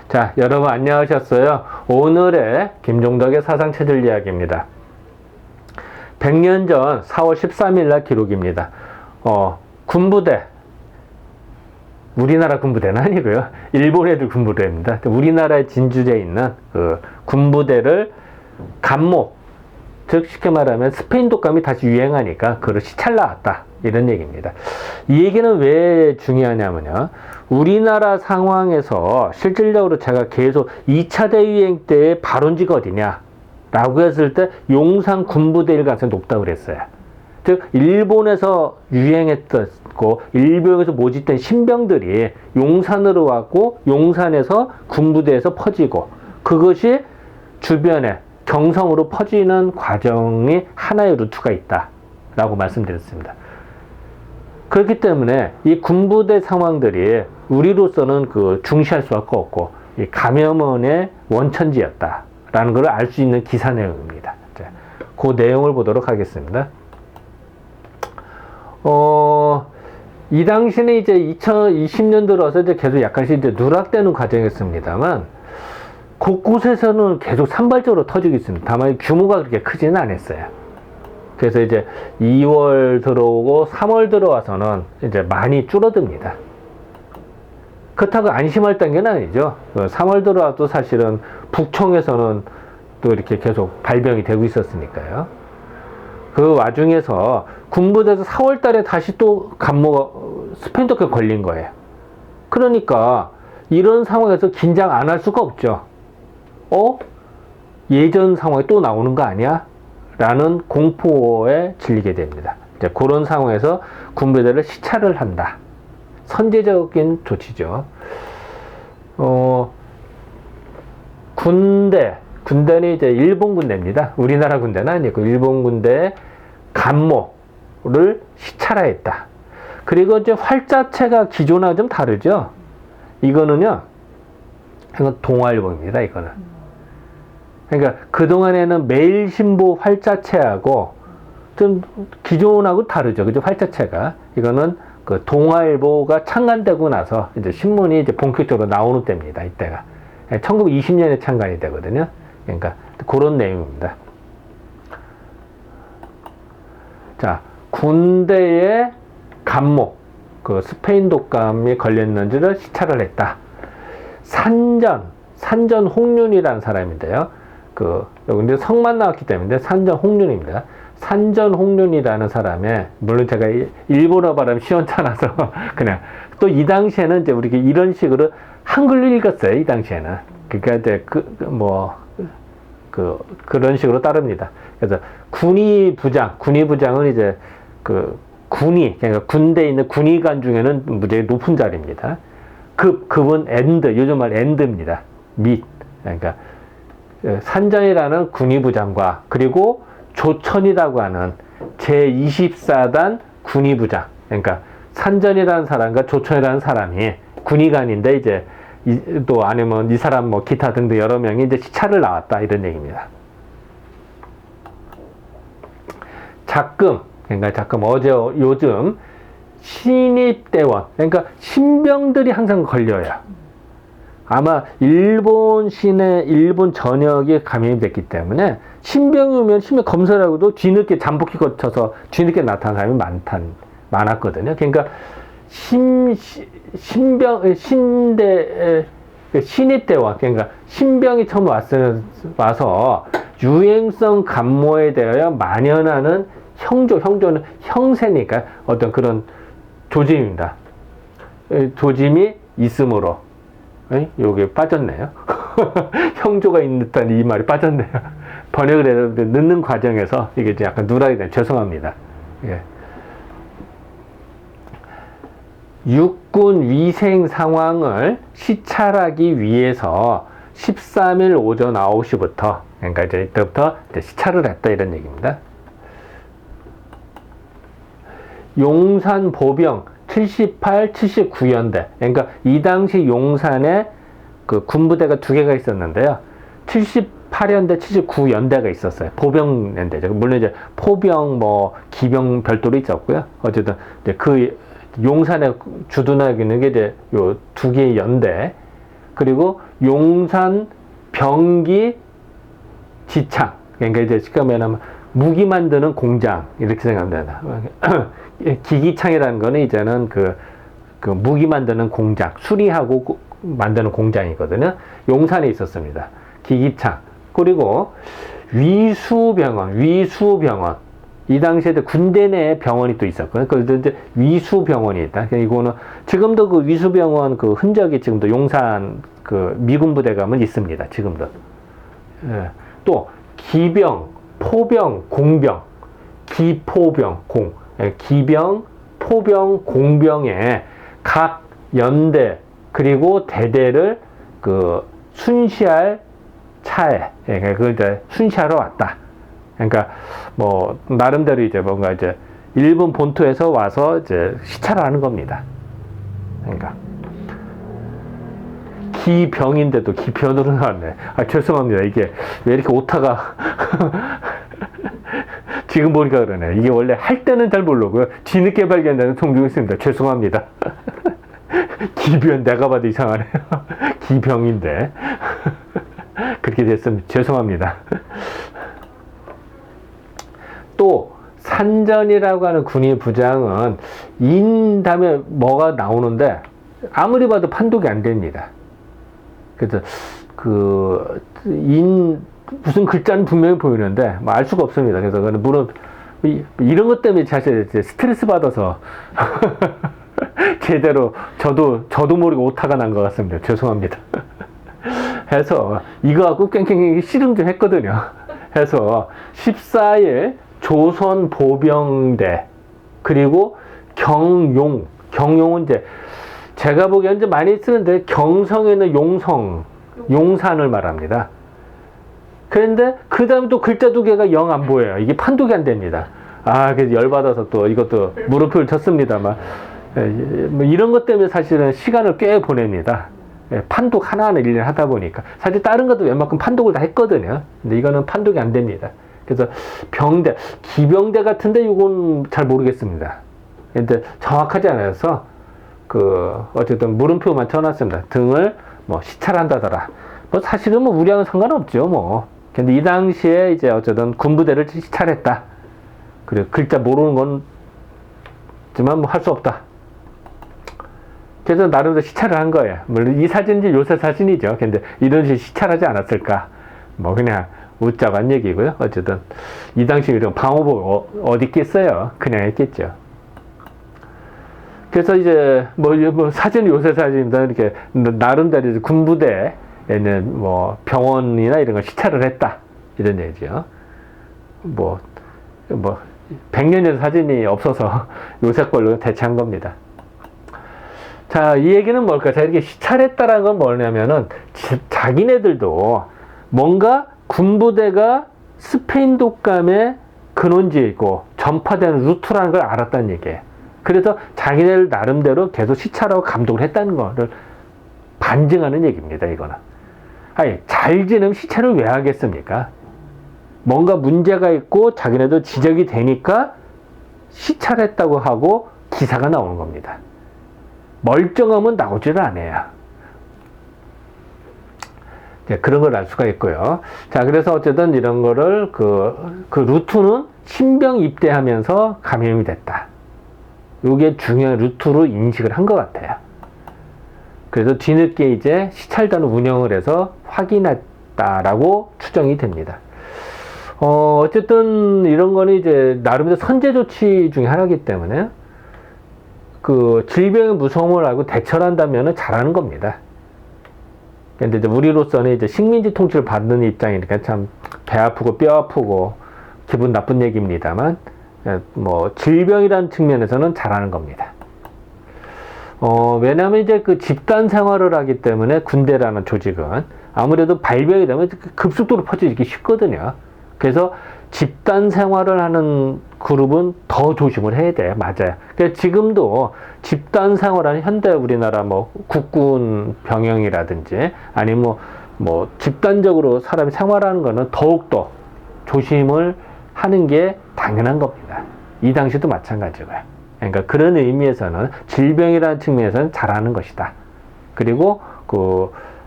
자, 여러분 안녕하셨어요? 오늘의 김종덕의 사상체질 이야기입니다. 100년 전 4월 13일 날 기록입니다. 군부대, 우리나라 군부대는 아니고요. 일본 애들 군부대입니다. 우리나라의 진주에 있는 그 군부대를 간목, 즉 쉽게 말하면 스페인 독감이 다시 유행하니까 그걸 시찰나왔다, 이런 얘기입니다. 이 얘기는 왜 중요하냐면요, 우리나라 상황에서 실질적으로 제가 계속 2차 대유행 때의 발원지가 어디냐 라고 했을 때 용산 군부대일 가능성이 높다고 그랬어요. 즉 일본에서 유행했고 일본에서 모집된 신병들이 용산으로 왔고 용산에서 군부대에서 퍼지고 그것이 주변에 경성으로 퍼지는 과정이 하나의 루트가 있다 라고 말씀드렸습니다. 그렇기 때문에 이 군부대 상황들이 우리로서는 그 중시할 수밖에 없고 이 감염원의 원천지였다 라는 걸 알 수 있는 기사 내용입니다. 자, 그 내용을 보도록 하겠습니다. 이 당시는 이제 2020년 들어서 이제 계속 약간씩 이제 누락되는 과정이었습니다만 곳곳에서는 계속 산발적으로 터지고 있습니다. 다만 규모가 그렇게 크지는 않았어요. 그래서 이제 2월 들어오고 3월 들어와서는 이제 많이 줄어듭니다. 그렇다고 안심할 단계는 아니죠. 3월 들어와도 사실은 북청에서는 또 이렇게 계속 발병이 되고 있었으니까요. 그 와중에서 군부대에서 4월 달에 다시 또 스페인 독감에 걸린 거예요. 그러니까 이런 상황에서 긴장 안 할 수가 없죠. 예전 상황이 또 나오는 거 아니야? 라는 공포에 질리게 됩니다. 이제 그런 상황에서 군부대를 시찰을 한다. 선제적인 조치죠. 군대는 이제 일본 군대입니다. 우리나라 군대는 아니고 일본 군대의 간모를 시찰하였다. 그리고 이제 활자체가 기존하고 좀 다르죠. 이건 동아일보입니다. 이거는. 그러니까 그동안에는 매일신보 활자체하고 좀 기존하고 다르죠. 그죠? 활자체가. 이거는 그 동아일보가 창간되고 나서 이제 신문이 이제 본격적으로 나오는 때입니다. 이때가. 1920년에 창간이 되거든요. 그러니까 그런 내용입니다. 자, 군대의 간목, 그 스페인 독감이 걸렸는지를 시찰을 했다. 산전 홍윤이라는 사람인데요. 여기 성만 나왔기 때문에 산전 홍윤입니다. 산전 홍윤이라는 사람의, 물론 제가 일본어 발음 시원찮아서 그냥, 또 이 당시에는 이제 우리가 이런 식으로 한글로 읽었어요. 이 당시에는. 그러니까 이제 그런 식으로 따릅니다. 그래서 군의부장은 이제 그러니까 군대에 있는 군의관 중에는 무지하게 높은 자리입니다. 급은 요즘 말 엔드입니다. 그러니까 산전이라는 군의부장과 그리고 조천이라고 하는 제24단 군의부장, 그러니까 산전이라는 사람과 조천이라는 사람이 군의관인데 이제 또 아니면 이 사람 뭐 기타 등등 여러 명이 이제 시찰을 나왔다, 이런 얘기입니다. 그러니까 요즘 신입대원, 그러니까 신병들이 항상 걸려요. 아마 일본 전역이 감염이 됐기 때문에 신병이 오면 신병 검사를 하고도 뒤늦게 잠복기 거쳐서 뒤늦게 나타나는 사람이 많았거든요. 그러니까 신입대원, 그러니까 신병이 처음 와서 유행성 감모에 대하여 만연하는 형조는 형세니까 어떤 그런 조짐입니다. 조짐이 있으므로, 요게 빠졌네요. 형조가 있는 듯한 이 말이 빠졌네요. 번역을 해서 넣는 과정에서 이게 약간 누락이 되네. 죄송합니다. 예. 육군 위생 상황을 시찰하기 위해서 13일 오전 9시부터, 그러니까 이제 이때부터 시찰을 했다, 이런 얘기입니다. 용산 보병 78, 79연대. 그러니까 이 당시 용산에 그 군부대가 두 개가 있었는데요. 78연대, 79연대가 있었어요. 보병연대죠. 물론 이제 포병, 기병 별도로 있었고요. 어쨌든 이제 그 용산에 주둔하고 있는 게 이제 요 두 개의 연대. 그리고 용산 병기 지창. 그러니까 이제 쉽게 말하면 무기 만드는 공장 이렇게 생각하면 된다. 기기창이라는 거는 이제는 그 무기 만드는 공장, 수리하고 만드는 공장이거든요. 용산에 있었습니다. 기기창. 그리고 위수병원. 이 당시에 군대 내에 병원이 또 있었거든요. 그래서 이제 위수병원이 있다. 이거는 지금도 그 위수병원 그 흔적이 지금도 용산 그 미군 부대 가면 있습니다. 지금도. 예. 또 기병, 포병, 공병, 기포병, 공. 예. 기병, 포병, 공병의 각 연대 그리고 대대를 그 순시할 차에, 예. 그걸 이제 순시하러 왔다. 그러니까 뭐 나름대로 이제 뭔가 이제 일본 본토에서 와서 이제 시찰을 하는 겁니다. 그러니까 기병인데도 기편으로 나왔네. 아, 죄송합니다. 이게 왜 이렇게 오타가 지금 보니까 그러네. 이게 원래 할 때는 잘 모르고요. 뒤늦게 발견되는 통증이 있습니다. 죄송합니다. 기병 내가 봐도 이상하네요. 기병인데 그렇게 됐으면 죄송합니다. 또 산전이라고 하는 군의 부장은 인 다음에 뭐가 나오는데 아무리 봐도 판독이 안 됩니다. 그래서 무슨 글자는 분명히 보이는데 뭐 알 수가 없습니다. 그래서 그는 물론 이런 것 때문에 사실 스트레스 받아서 제대로 저도 모르게 오타가 난 것 같습니다. 죄송합니다. 해서 이거 갖고 깽깽이 씨름 좀 했거든요. 해서 14일 조선 보병대 그리고 경용은 이제 제가 보기에는 이제 많이 쓰는데 경성에 있는 용산을 말합니다. 그런데 그 다음에 또 글자 두 개가 영 안 보여요. 이게 판독이 안 됩니다. 아, 그래서 열받아서 또 이것도 물음표를 쳤습니다만 뭐 이런 것 때문에 사실은 시간을 꽤 보냅니다. 판독 하나하나 일일이 하다 보니까 사실 다른 것도 웬만큼 판독을 다 했거든요. 근데 이거는 판독이 안 됩니다. 그래서 기병대 같은데 이건 잘 모르겠습니다. 근데 정확하지 않아서 어쨌든 물음표만 쳐놨습니다. 등을 뭐 시찰한다더라. 뭐 사실은 뭐 우리하고는 상관없죠, 뭐. 근데 이 당시에 이제 어쨌든 군부대를 시찰했다. 그리고 글자 모르는 건지만 뭐 할 수 없다. 그래서 나름대로 시찰을 한 거예요. 물론 이 사진이 요새 사진이죠. 근데 이런 식으로 시찰하지 않았을까. 뭐 그냥 웃자고 한 얘기고요. 어쨌든 이 당시 이런 방어복 어디 있겠어요. 그냥 했겠죠. 그래서 이제 뭐 사진은 요새 사진입니다. 이렇게 나름대로 군부대에는 뭐 병원이나 이런 걸 시찰을 했다 이런 얘기죠. 뭐 100년 전 사진이 없어서 요새 걸로 대체한 겁니다. 자, 이 얘기는 뭘까? 자, 이렇게 시찰했다라는 건 뭐냐면은 자기네들도 뭔가 군부대가 스페인 독감의 근원지에 있고 전파되는 루트라는 걸 알았다는 얘기예요. 그래서 자기네들 나름대로 계속 시찰하고 감독을 했다는 거를 반증하는 얘기입니다. 이거는. 아니, 잘 지내면 시찰을 왜 하겠습니까? 뭔가 문제가 있고 자기네도 지적이 되니까 시찰했다고 하고 기사가 나오는 겁니다. 멀쩡하면 나오지를 않아요. 그런 걸 알 수가 있고요. 자, 그래서 어쨌든 이런 거를 그 루트는 신병 입대하면서 감염이 됐다. 이게 중요한 루트로 인식을 한 것 같아요. 그래서 뒤늦게 이제 시찰단을 운영을 해서 확인했다라고 추정이 됩니다. 어쨌든 이런 거는 이제 나름대로 선제 조치 중에 하나이기 때문에 질병의 무서움을 알고 대처를 한다면 잘하는 겁니다. 근데 이제 우리로서는 이제 식민지 통치를 받는 입장이니까 참 배 아프고 뼈 아프고 기분 나쁜 얘기입니다만, 뭐 질병이라는 측면에서는 잘하는 겁니다. 왜냐하면 이제 집단 생활을 하기 때문에 군대라는 조직은 아무래도 발병이 되면 급속도로 퍼지기 쉽거든요. 그래서 집단 생활을 하는 그룹은 더 조심을 해야 돼요. 맞아요. 그러니까 지금도 집단 생활하는 현대 우리나라 뭐 국군 병영이라든지 아니면 뭐 집단적으로 사람이 생활하는 거는 더욱더 조심을 하는 게 당연한 겁니다. 이 당시도 마찬가지고요. 그러니까 그런 의미에서는 질병이라는 측면에서는 잘하는 것이다. 그리고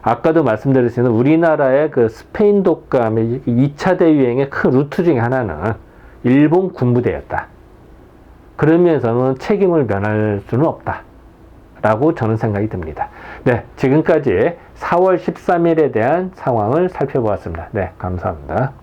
아까도 말씀드렸지만 우리나라의 그 스페인 독감의 2차 대유행의 큰 루트 중에 하나는 일본 군부대였다. 그러면서는 책임을 면할 수는 없다. 라고 저는 생각이 듭니다. 네, 지금까지 4월 13일에 대한 상황을 살펴보았습니다. 네, 감사합니다.